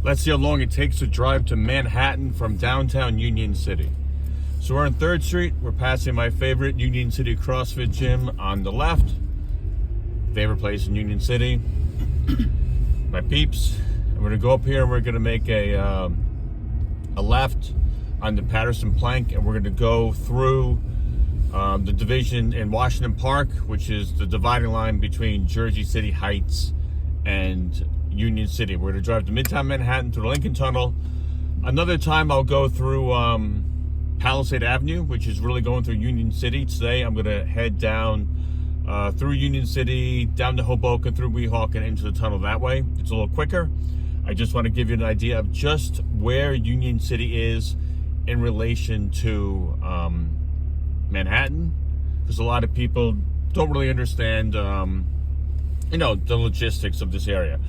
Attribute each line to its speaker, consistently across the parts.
Speaker 1: Let's see how long it takes to drive to Manhattan from downtown Union City. So we're on 3rd Street. We're passing my favorite Union City CrossFit gym on the left. Favorite place in Union City. My peeps. And we're gonna go up here and we're gonna make a left on the Patterson Plank, and we're gonna go through the division in Washington Park, which is the dividing line between Jersey City Heights and Union City. We're going to drive to Midtown Manhattan through the Lincoln Tunnel. Another time I'll go through Palisade Avenue, which is really going through Union City. Today I'm going to head down through Union City, down to Hoboken, through Weehawken, into the tunnel that way. It's a little quicker. I just want to give you an idea of just where Union City is in relation to Manhattan, because a lot of people don't really understand the logistics of this area.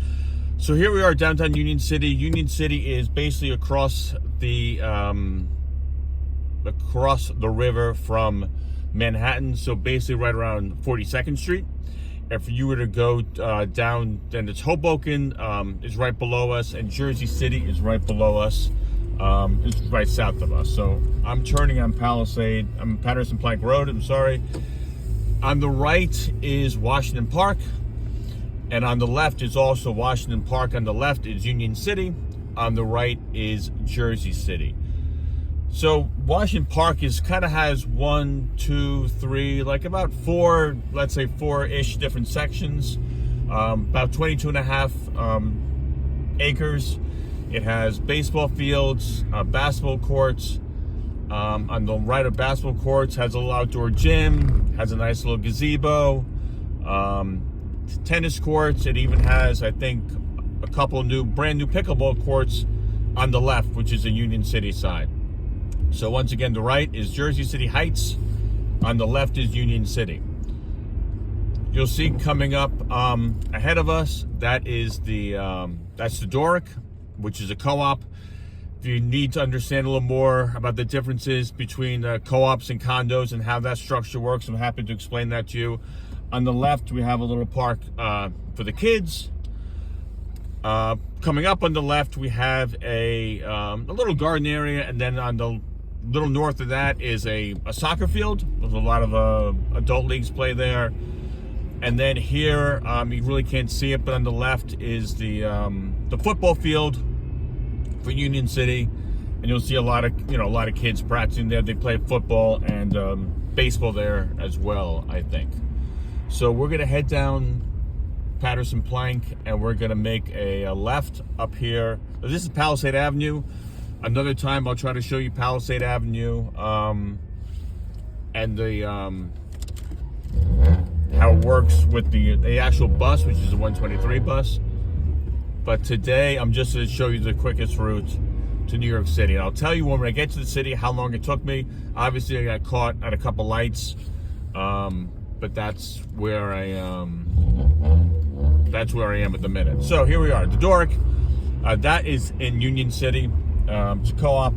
Speaker 1: So here we are, downtown Union City. Union City is basically across the river from Manhattan, so basically right around 42nd Street. If you were to go down, then it's Hoboken is right below us, and Jersey City is right below us. It's right south of us. So I'm turning on Patterson Plank Road, I'm sorry. On the right is Washington Park. And on the left is also Washington Park. On the left is Union City. On the right is Jersey City. So Washington Park has 1, 2, 3, like about 4, let's say 4-ish different sections. About 22.5 acres. It has baseball fields, basketball courts. On the right of basketball courts has a little outdoor gym, has a nice little gazebo. Tennis courts. It even has, I think, a couple brand new pickleball courts on the left, which is the Union City side. So once again, the right is Jersey City Heights. On the left is Union City. You'll see coming up ahead of us, that's the Doric, which is a co-op. If you need to understand a little more about the differences between co-ops and condos and how that structure works, I'm happy to explain that to you. On the left, we have a little park for the kids. Coming up on the left, we have a little garden area, and then on the little north of that is a soccer field. There's a lot of adult leagues play there. And then here, you really can't see it, but on the left is the football field for Union City, and you'll see a lot of kids practicing there. They play football and baseball there as well, I think. So we're gonna head down Patterson Plank, and we're gonna make a left up here. This is Palisade Avenue. Another time I'll try to show you Palisade Avenue and the how it works with the actual bus, which is the 123 bus. But today I'm just going to show you the quickest route to New York City. And I'll tell you when I get to the city how long it took me. Obviously I got caught at a couple lights, but that's where I am at the minute. So here we are, the Doric. That is in Union City. It's a co-op.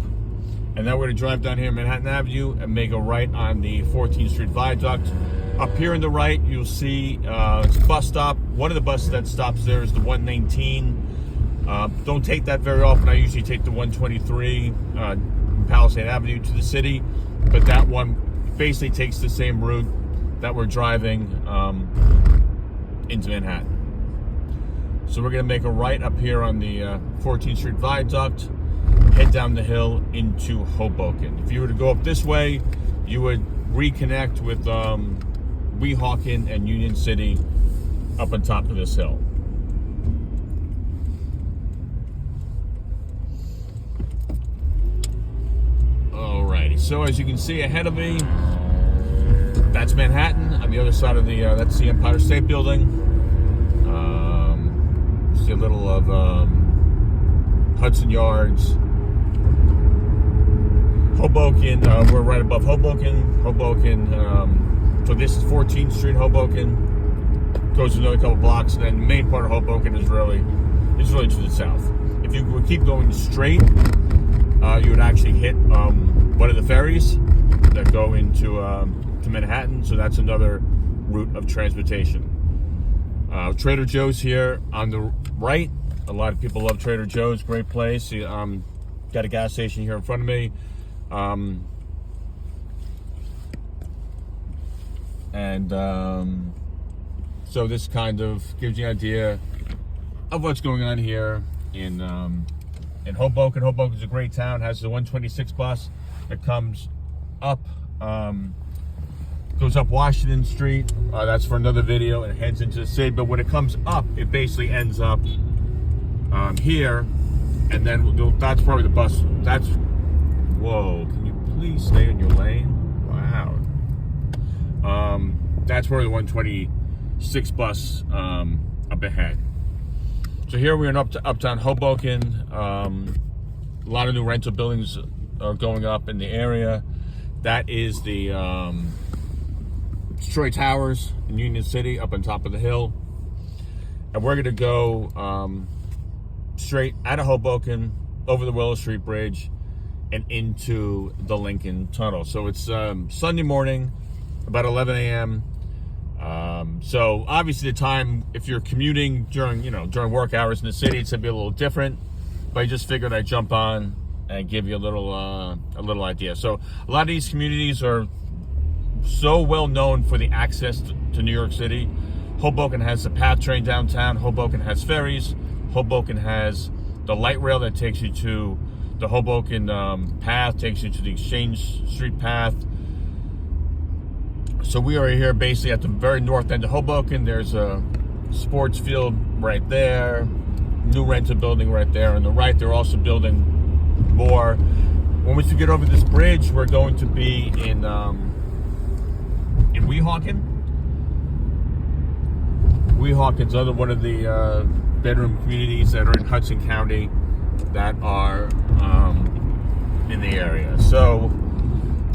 Speaker 1: And then we're going to drive down here Manhattan Avenue and make a right on the 14th Street Viaduct. Up here on the right, you'll see it's a bus stop. One of the buses that stops there is the 119. Don't take that very often. I usually take the 123 Palisade Avenue to the city, but that one basically takes the same route that we're driving into Manhattan. So we're going to make a right up here on the 14th Street Viaduct, head down the hill into Hoboken. If you were to go up this way, you would reconnect with Weehawken and Union City up on top of this hill. Alrighty, so as you can see ahead of me, that's Manhattan. On the other side of that's the Empire State Building. See a little of Hudson Yards. Hoboken, we're right above Hoboken. So this is 14th Street, Hoboken. Goes another couple blocks, and then the main part of Hoboken is really to the south. If you would keep going straight, you would actually hit one of the ferries that go into to Manhattan. So that's another route of transportation. Trader Joe's here on the right. A lot of people love Trader Joe's, great place. Got a gas station here in front of me. So this kind of gives you an idea of what's going on here in Hoboken. Hoboken is a great town, has the 126 bus that comes up, goes up Washington Street. That's for another video, and heads into the city. But when it comes up, it basically ends up here, and then that's probably the bus. Whoa, can you please stay in your lane? Wow. That's where the 126 bus up ahead. So here we're in uptown Hoboken. A lot of new rental buildings are going up in the area. That is the Troy Towers in Union City, up on top of the hill. And we're going to go straight out of Hoboken, over the Willow Street Bridge, and into the Lincoln Tunnel. So it's Sunday morning, about 11 a.m. So obviously the time, if you're commuting during work hours in the city, it's gonna be a little different. But I just figured I'd jump on and give you a little idea. So a lot of these communities are so well known for the access to New York City. Hoboken has the PATH train downtown. Hoboken has ferries. Hoboken has the light rail that takes you to the Hoboken PATH, takes you to the Exchange Street PATH. So we are here basically at the very north end of Hoboken. There's a sports field right there, new rental building right there. On the right, they're also building more. When we get over this bridge, we're going to be in Weehawken. Weehawken's one of the bedroom communities that are in Hudson County that are in the area. So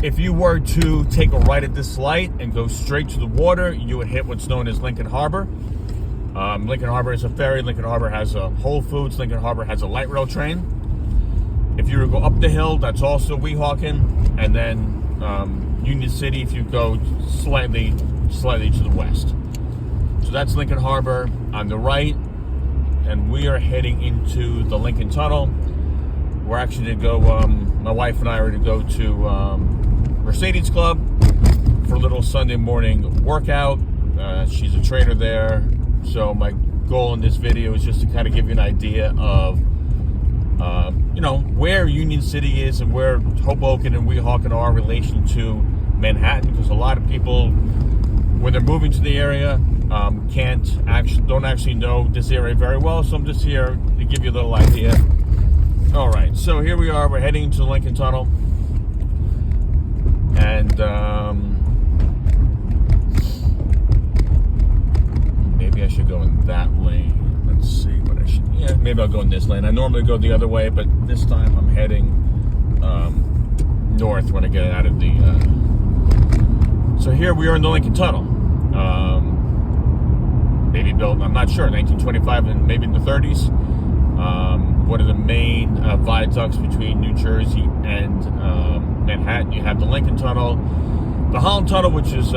Speaker 1: if you were to take a right at this light and go straight to the water, you would hit what's known as Lincoln Harbor. Lincoln Harbor is a ferry. Lincoln Harbor has a Whole Foods. Lincoln Harbor has a light rail train. If you were to go up the hill, that's also Weehawken. And then Union City, if you go slightly to the west. So that's Lincoln Harbor on the right. And we are heading into the Lincoln Tunnel. We're actually to go, my wife and I are to go to Mercedes Club for a little Sunday morning workout. She's a trainer there. So my goal in this video is just to kind of give you an idea of, where Union City is and where Hoboken and Weehawken are in relation to Manhattan. Because a lot of people, when they're moving to the area, don't actually know this area very well. So I'm just here to give you a little idea. All right, so here we are. We're heading to the Lincoln Tunnel, and maybe I should go in that lane. Let's see what I should. Yeah, maybe I'll go in this lane. I normally go the other way, but this time I'm heading north when I get out of the. So here we are in the Lincoln Tunnel. Maybe built, I'm not sure, 1925 and maybe in the 30s. One of the main viaducts between New Jersey and Manhattan. You have the Lincoln Tunnel, the Holland Tunnel, which is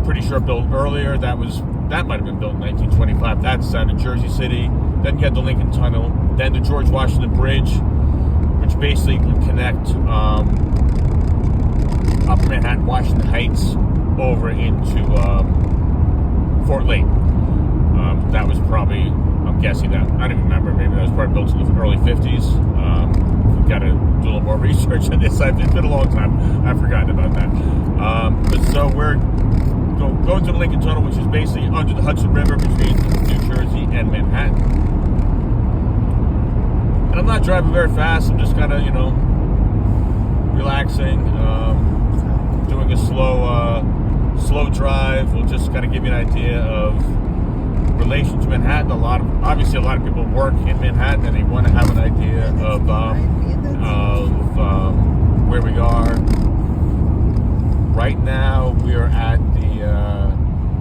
Speaker 1: pretty sure built earlier. That might have been built in 1925. That's out of Jersey City. Then you have the Lincoln Tunnel. Then the George Washington Bridge, which basically can connect Upper Manhattan, Washington Heights, over into Fort Lee. That was probably, I'm guessing that, I don't even remember, maybe that was probably built in the early 50s. We've got to do a little more research on this. It's been a long time. I've forgotten about that. But so we're going to the Lincoln Tunnel, which is basically under the Hudson River between New Jersey and Manhattan. And I'm not driving very fast. I'm just kind of, relaxing, doing a slow drive. Will just kind of give you an idea of relation to Manhattan. Obviously a lot of people work in Manhattan and they want to have an idea of where we are. Right now we are at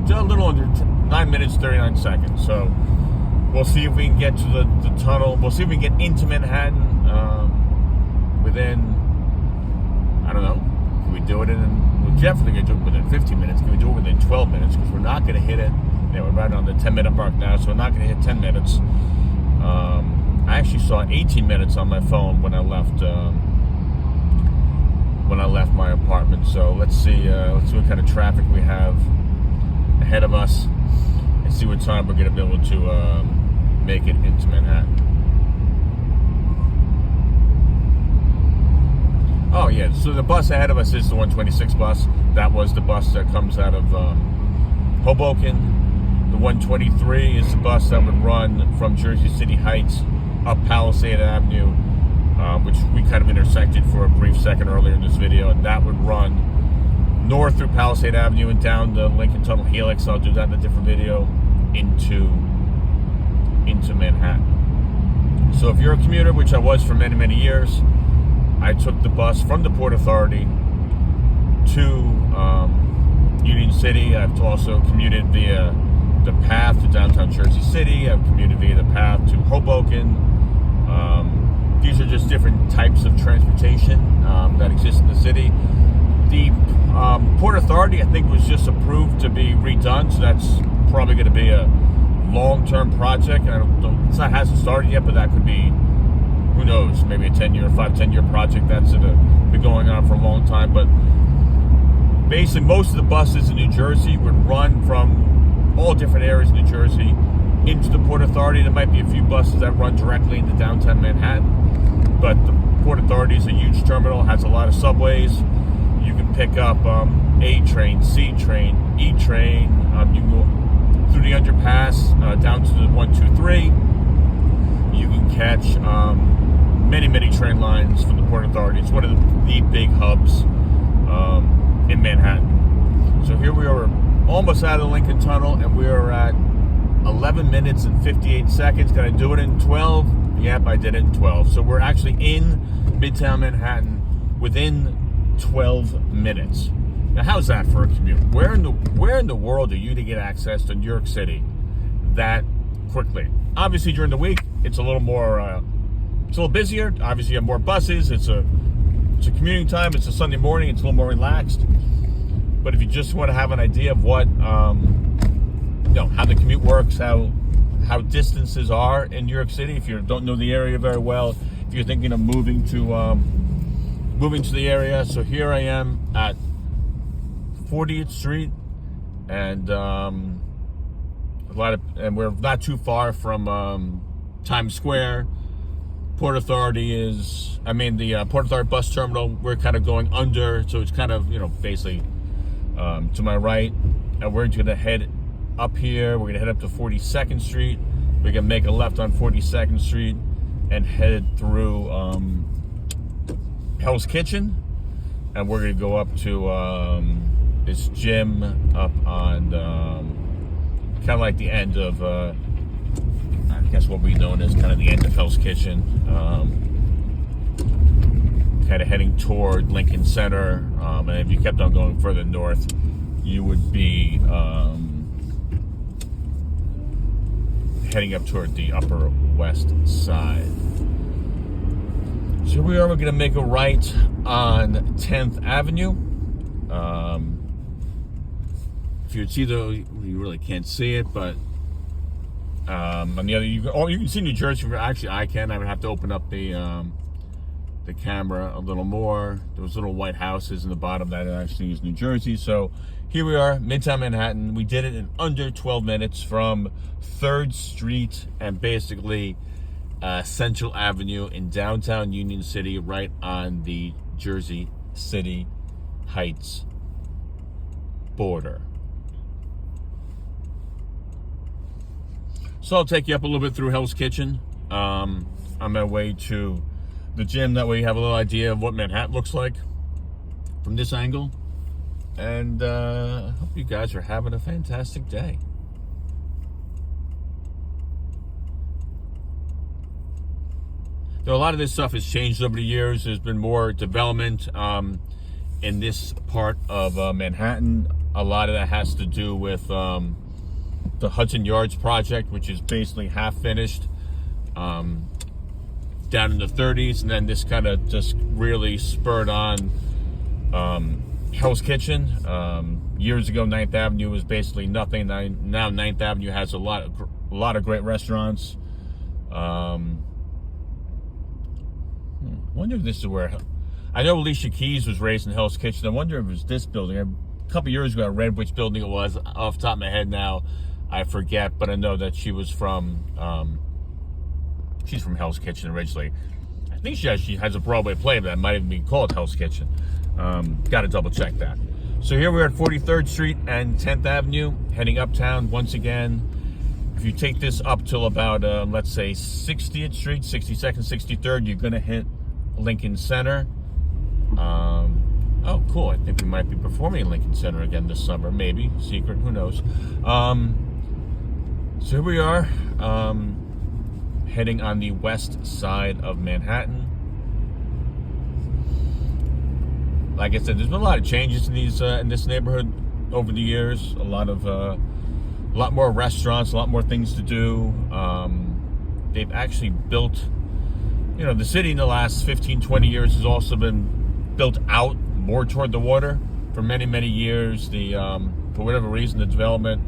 Speaker 1: just a little under 9 minutes 39 seconds. So we'll see if we can get to the tunnel. We'll see if we can get into Manhattan within, I don't know, can we do it we're definitely going to do it within 15 minutes. Can we do it within 12 minutes? Because we're not going to hit it. We're right on the 10-minute mark now, so we're not going to hit 10 minutes. I actually saw 18 minutes on my phone when I left my apartment. So let's see what kind of traffic we have ahead of us, and see what time we're going to be able to make it into Manhattan. Oh yeah, so the bus ahead of us is the 126 bus. That was the bus that comes out of Hoboken. The 123 is the bus that would run from Jersey City Heights up Palisade Avenue, which we kind of intersected for a brief second earlier in this video, and that would run north through Palisade Avenue and down the Lincoln Tunnel Helix. I'll do that in a different video, into Manhattan. So if you're a commuter, which I was for many, many years, I took the bus from the Port Authority to Union City. I've also commuted via the path to downtown Jersey City. I've commuted via the path to Hoboken. These are just different types of transportation that exist in the city. The Port Authority, I think, was just approved to be redone, so that's probably going to be a long-term project. It hasn't started yet, but that could be, who knows, maybe a 5-10-year project that's going to be going on for a long time. But basically, most of the buses in New Jersey would run from all different areas of New Jersey into the Port Authority. There might be a few buses that run directly into downtown Manhattan, but the Port Authority is a huge terminal, has a lot of subways. You can pick up A train, C train, E train. You can go through the underpass down to the 123. You can catch many, many train lines from the Port Authority. It's one of the big hubs in Manhattan. So here we are, almost out of the Lincoln Tunnel, and we are at 11 minutes and 58 seconds. Did I do it in 12? Yep, I did it in 12. So we're actually in Midtown Manhattan within 12 minutes. Now, how's that for a commute? Where in the world are you to get access to New York City that quickly? Obviously, during the week, it's a little more, it's a little busier. Obviously, you have more buses. It's a commuting time. It's a Sunday morning. It's a little more relaxed. But if you just want to have an idea of what, how the commute works, how distances are in New York City, if you don't know the area very well, if you're thinking of moving to the area. So here I am at 40th Street, and we're not too far from Times Square. Port Authority the Port Authority bus terminal, we're kind of going under, so it's kind of, basically to my right, and we're going to head up here. We're going to head up to 42nd Street. We're going to make a left on 42nd Street and head through Hell's Kitchen, and we're going to go up to this gym up on kind of like the end of I guess what we known as kind of the end of Hell's Kitchen, kind of heading toward Lincoln Center, and if you kept on going further north, you would be heading up toward the Upper West Side. So we're going to make a right on 10th Avenue. If you see you really can't see it, but on the other, you can see New Jersey. Actually, I would have to open up the camera a little more. Those little white houses in the bottom, that actually is New Jersey. So here we are, Midtown Manhattan. We did it in under 12 minutes from 3rd Street and basically Central Avenue in downtown Union City, right on the Jersey City Heights border. So I'll take you up a little bit through Hell's Kitchen on my way to the gym. That way you have a little idea of what Manhattan looks like from this angle. And I hope you guys are having a fantastic day. Though a lot of this stuff has changed over the years. There's been more development in this part of Manhattan. A lot of that has to do with the Hudson Yards project, which is basically half finished down in the 30s, and then this kind of just really spurred on Hell's Kitchen. Years ago, 9th Avenue was basically nothing. Now 9th Avenue has a lot of great restaurants. Wonder if this is where... I know Alicia Keys was raised in Hell's Kitchen. I wonder if it was this building. A couple years ago, I read which building it was. Off the top of my head now, I forget. But I know that she was from... she's from Hell's Kitchen originally. I think she actually has a Broadway play that might even be called Hell's Kitchen. Got to double check that. So here we're at 43rd Street and 10th Avenue, heading uptown once again. If you take this up till about, let's say, 60th Street, 62nd, 63rd, you're going to hit Lincoln Center. Oh, cool. I think we might be performing in Lincoln Center again this summer. Maybe. Secret. Who knows? So here we are, heading on the west side of Manhattan. Like I said, there's been a lot of changes in this neighborhood over the years. A lot more restaurants, a lot more things to do. They've actually built, the city in the last 15, 20 years has also been built out more toward the water. For many, many years, for whatever reason, the development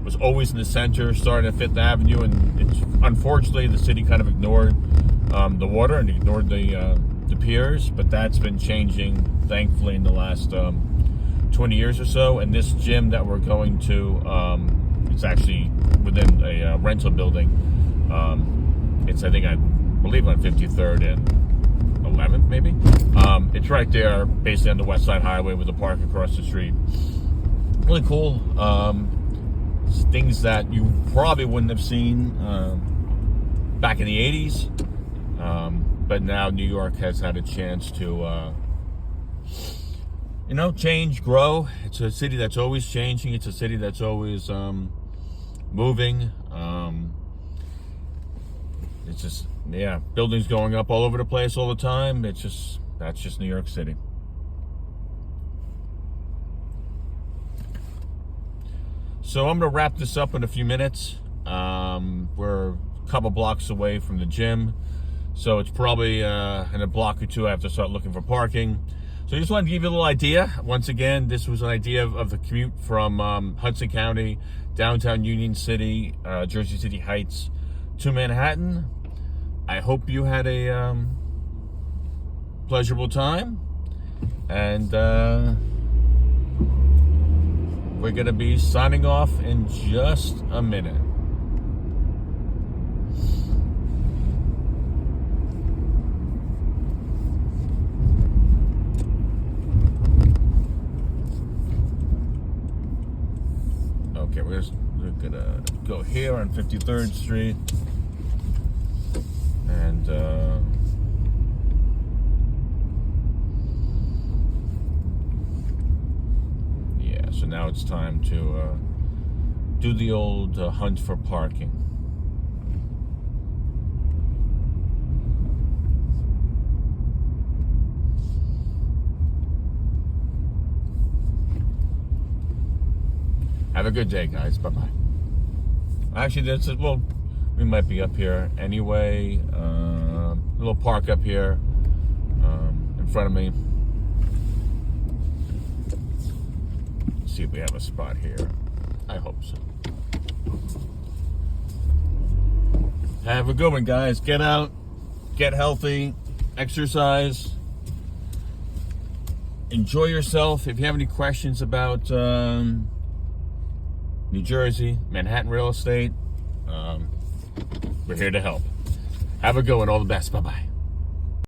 Speaker 1: was always in the center, starting at Fifth Avenue, and unfortunately, the city kind of ignored the water and ignored the piers. But that's been changing, thankfully, in the last 20 years or so. And this gym that we're going to, it's actually within a rental building. It's, I believe, on 53rd and 11th, maybe. It's right there, basically on the West Side Highway with the park across the street. Really cool. Things that you probably wouldn't have seen back in the 80s. But now New York has had a chance to, change, grow. It's a city that's always changing. It's a city that's always moving. It's just, buildings going up all over the place all the time. That's just New York City. So I'm going to wrap this up in a few minutes. We're a couple blocks away from the gym. So it's probably in a block or two I have to start looking for parking. So I just wanted to give you a little idea. Once again, this was an idea of the commute from Hudson County, downtown Union City, Jersey City Heights to Manhattan. I hope you had a pleasurable time. And we're going to be signing off in just a minute. Okay, we're going to go here on 53rd Street. And so now it's time to do the old hunt for parking. Have a good day, guys. Bye-bye. Actually, we might be up here anyway. A little park up here in front of me. Let's see if we have a spot here. I hope so. Have a good one, guys. Get out, get healthy, exercise, enjoy yourself. If you have any questions about New Jersey, Manhattan real estate, we're here to help. Have a good one. All the best. Bye-bye.